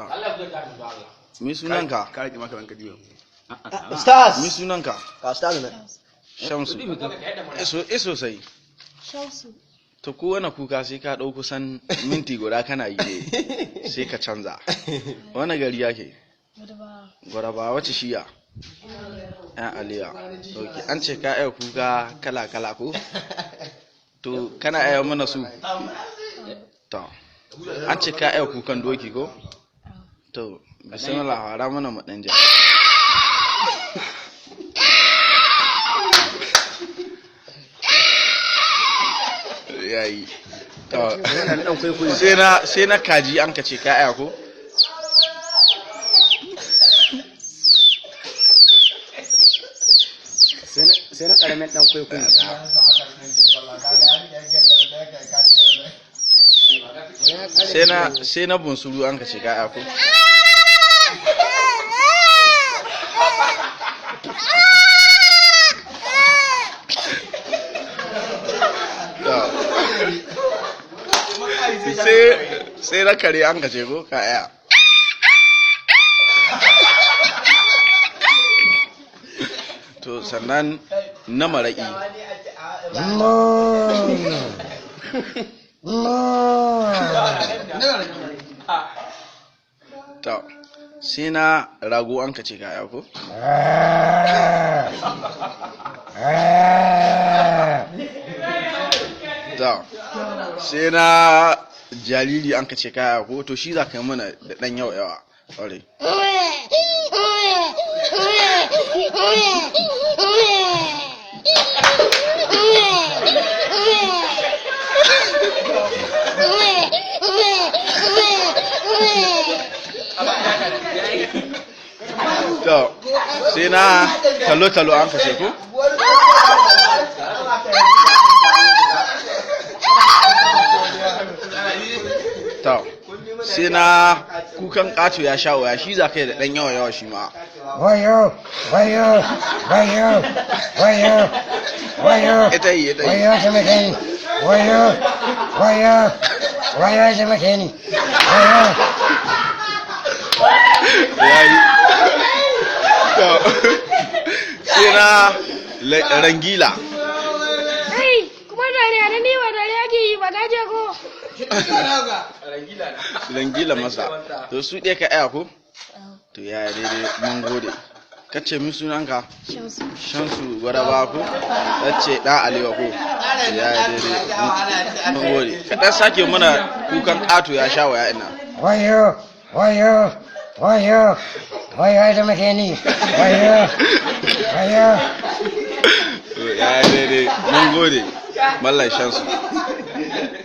Allah mi sunanka ka rike maka ranka diyo Stars. mi sunanka Ka stars ne. Shamsu eso sai Shamsu. to kowane kuka sai ka ɗau kusan minti guda kana yi ne sai ka canza wani gari yake gwaraba wace shiya yan aliya ok an ce ka aya kuka kala ko to kana aya mana su to an ce ka aya kukan doki ko to bismillah fara mana mu dan ja yayi to sai na kaji an ka ce ka aya ko sai na karamin dan kwaikwayo. sai na bunsuru an ka ce ka aya ko sai na kare an ka ce ko ka aya to sannan na maraƙi to sai na rago an ka ce ka aya ko to sai na jariri an ka ce ka aya ko to shi za ka yi mana da ɗan yawa ƙwarai to sai na talo an kashe ku to sai na kukan ƙato ya sha waya shi za ka yi da ɗan yawa shi ma wayo ita yi wayo taimake ni wayo taimake ni yayi to sai na rangila kuma dariya na ni ba dariya ke yi ba gaje ko rangila masa to su ɗaya ka aya ko to yaya daidai mun gode kace min sunanka shamsu gwaraba ko kace dan alewa ko yaya daidai mun gode ka dan sake mana kukan ƙato ya sha waya ina wayo taimake ni wayo yaya daidai mun gode mallan shamsu